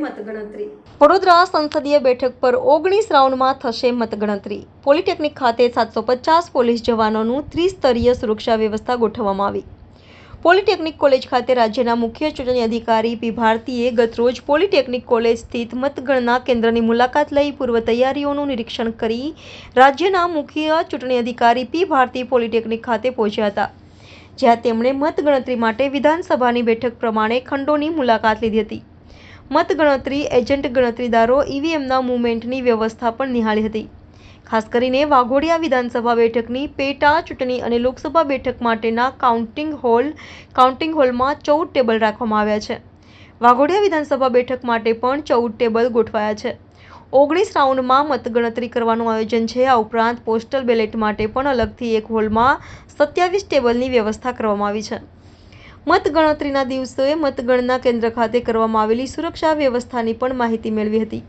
મતગણતરી. વડોદરા સંસદીય બેઠક પર 19 રાઉન્ડમાં થશે મતગણતરી. પોલિટેકનિક ખાતે 750 પોલીસ જવાનોનું ત્રિસ્તરીય સુરક્ષા વ્યવસ્થા ગોઠવવામાં આવી. પોલિટેકનિક કોલેજ ખાતે રાજ્યના મુખ્ય ચૂંટણી અધિકારી પી ભારતીએ ગતરોજ પોલિટેકનિક કોલેજ સ્થિત મતગણના કેન્દ્રની મુલાકાત લઈ પૂર્વ તૈયારીઓનું નિરીક્ષણ કરી રાજ્યના મુખ્ય ચૂંટણી અધિકારી પી ભારતી પોલિટેકનિક ખાતે પહોંચ્યા હતા, જ્યાં તેમણે મતગણતરી માટે વિધાનસભાની બેઠક પ્રમાણે ખંડોની મુલાકાત લીધી હતી. મતગણતરી એજન્ટ ગણતરીદારો ઈવીએમના મૂવમેન્ટની વ્યવસ્થા પણ નિહાળી હતી. ખાસ કરીને વાઘોડિયા વિધાનસભા બેઠકની પેટા ચૂંટણી અને લોકસભા બેઠક માટેના કાઉન્ટિંગ હોલમાં 14 ટેબલ રાખવામાં આવ્યા છે. વાઘોડિયા વિધાનસભા બેઠક માટે પણ 14 ટેબલ ગોઠવાયા છે. 19 રાઉન્ડમાં મતગણતરી કરવાનું આયોજન છે. આ ઉપરાંત પોસ્ટલ બેલેટ માટે પણ અલગથી એક હોલમાં 27 ટેબલની વ્યવસ્થા કરવામાં આવી છે. મતગણતરીના દિવસે મતગણના કેન્દ્ર ખાતે કરવામાં આવેલી સુરક્ષા વ્યવસ્થાની પણ માહિતી મેળવી હતી.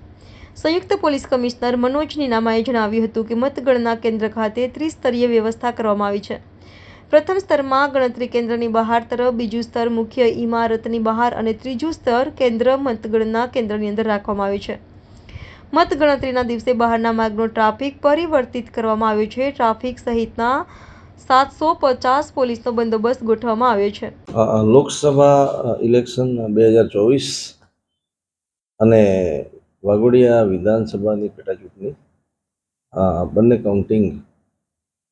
સંયુક્ત પોલીસ કમિશનર મનોજ નીનામાએ જણાવ્યું હતું કે મતગણના કેન્દ્ર ખાતે ત્રિસ્તરીય વ્યવસ્થા કરવામાં આવી છે. પ્રથમ સ્તરમાં ગણતરી કેન્દ્રની બહાર તરફ, બીજું સ્તર મુખ્ય ઇમારતની બહાર અને ત્રીજું સ્તર કેન્દ્ર મતગણના કેન્દ્રની અંદર રાખવામાં આવ્યું છે. મતગણતરીના દિવસે બહારના માર્ગનો ટ્રાફિક પરિવર્તિત કરવામાં આવ્યો છે. ટ્રાફિક સહિતના 750 પોલીસનો બંદોબસ્ત ગોઠવવામાં આવ્યો છે. લોકસભા ઇલેક્શન 2024 અને વાઘોડિયા વિધાનસભાની પેટા ચૂંટણી બંને કાઉન્ટિંગ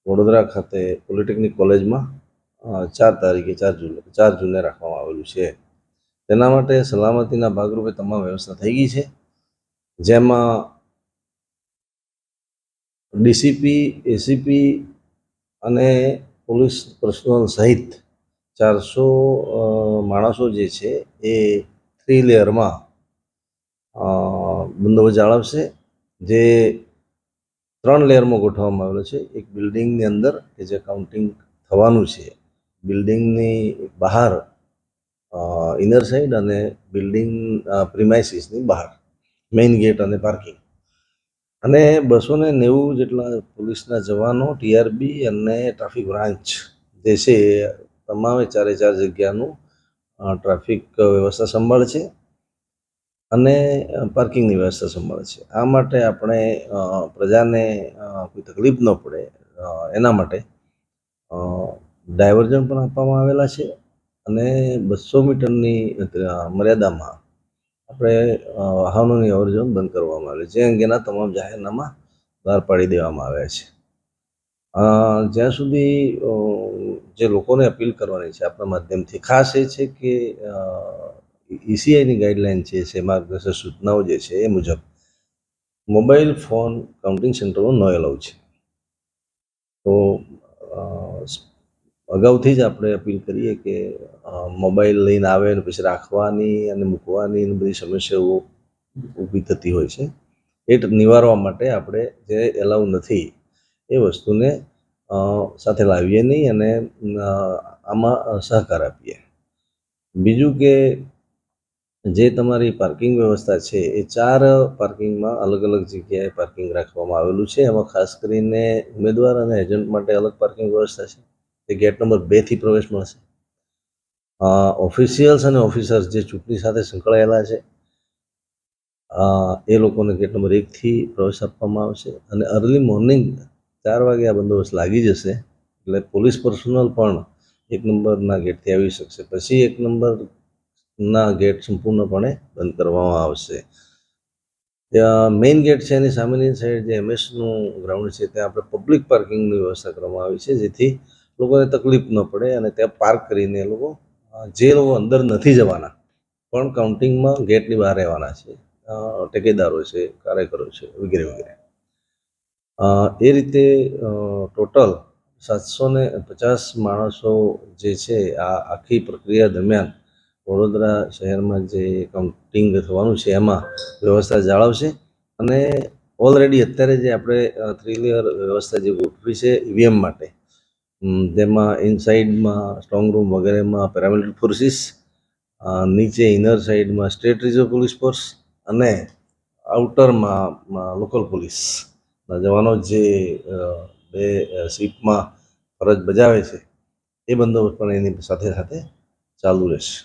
વડોદરા ખાતે પોલિટેકનિક કોલેજમાં 4 જૂને રાખવામાં આવેલું છે. તેના માટે સલામતીના ભાગરૂપે તમામ વ્યવસ્થા થઈ ગઈ છે, જેમાં ડીસીપી, એસીપી અને પોલીસ પર્સનલ સહિત 400 માણસો જે છે એ 3 લેયરમાં બંદોબસ્ત જાળવશે, જે 3 લેયરમાં ગોઠવવામાં આવેલો છે. એક બિલ્ડિંગની અંદર કે જે કાઉન્ટિંગ થવાનું છે, બિલ્ડિંગની બહાર ઇનર સાઈડ અને બિલ્ડિંગ પ્રિમાઇસીસની બહાર મેઇન ગેટ અને પાર્કિંગ, અને 290 જેટલા પોલીસના જવાનો, ટીઆરબી અને ટ્રાફિક બ્રાન્ચ જે છે તમામે 4 જગ્યાનું ટ્રાફિક વ્યવસ્થા સંભાળે છે અને પાર્કિંગની વ્યવસ્થા સંભાળે છે. આ માટે આપણે પ્રજાને કોઈ તકલીફ ન પડે એના માટે ડાયવર્ઝન પણ આપવામાં આવેલા છે અને 200 મીટરની મર્યાદામાં આપણે વાહનોની અવરજવર બંધ કરવામાં આવેલી છે. જે અંગેના તમામ જાહેરનામા બહાર પાડી દેવામાં આવ્યા છે. જ્યાં સુધી જે લોકોને અપીલ કરવાની છે આપણા માધ્યમથી, ખાસ એ છે કે ઈસીઆઈની ગાઈડલાઇન છે, માર્ગદર્શક સૂચનાઓ જે છે એ મુજબ મોબાઈલ ફોન કાઉન્ટિંગ સેન્ટરમાં ન એલાઉ છે. તો અગાઉથી જ આપણે અપીલ કરીએ કે મોબાઈલ લઈને આવે અને પછી રાખવાની અને મૂકવાની બધી સમસ્યાઓ ઊભી થતી હોય છે. એ નિવારવા માટે આપણે જે એલાઉ નથી એ વસ્તુને સાથે લાવીએ નહીં અને આમાં સહકાર આપીએ. બીજું કે જે તમારી પાર્કિંગ વ્યવસ્થા છે એ 4 પાર્કિંગમાં અલગ અલગ જગ્યાએ પાર્કિંગ રાખવામાં આવેલું છે. એમાં ખાસ કરીને ઉમેદવાર અને એજન્ટ માટે અલગ પાર્કિંગ વ્યવસ્થા છે, તે ગેટ નંબર 2 થી પ્રવેશ મળશે. ઓફિશિયલ્સ અને ઓફિસર્સ જે ચૂંટણી સાથે સંકળાયેલા છે એ લોકોને ગેટ નંબર 1 થી પ્રવેશ આપવામાં આવશે અને અર્લી મોર્નિંગ 4 વાગે આ બંદોબસ્ત લાગી જશે, એટલે પોલીસ પર્સનલ પણ 1 નંબરના ગેટથી આવી શકશે. પછી 1 નંબરના ગેટ સંપૂર્ણપણે બંધ કરવામાં આવશે. મેઇન ગેટ છે એની સામેની સાઈડ જે એમએસનું ગ્રાઉન્ડ છે ત્યાં આપણે પબ્લિક પાર્કિંગની વ્યવસ્થા કરવામાં આવી છે, જેથી લોકોને તકલીફ ન પડે અને ત્યાં પાર્ક કરીને એ લોકો જે લોકો અંદર નથી જવાના પણ કાઉન્ટિંગમાં ગેટની બહાર રહેવાના છે, ટેકેદારો છે, કાર્યકરો છે વગેરે વગેરે, એ રીતે ટોટલ 750 માણસો જે છે આ આખી પ્રક્રિયા દરમિયાન વડોદરા શહેરમાં જે કાઉન્ટિંગ થવાનું છે એમાં વ્યવસ્થા જાળવશે. અને ઓલરેડી અત્યારે જે આપણે 3 લેયર વ્યવસ્થા જે ગોઠવી છે ઈવીએમ માટે, જેમાં ઇનસાઇડમાં સ્ટ્રોંગ રૂમ વગેરેમાં પેરામિલિટરી ફોર્સિસ, નીચે ઇનર સાઇડમાં સ્ટેટ રિઝર્વ પોલીસ ફોર્સ અને આઉટરમાં લોકલ પોલીસના જવાનો જે 2 શિફ્ટમાં ફરજ બજાવે છે એ બંદોબસ્ત પણ એની સાથે ચાલુ રહેશે.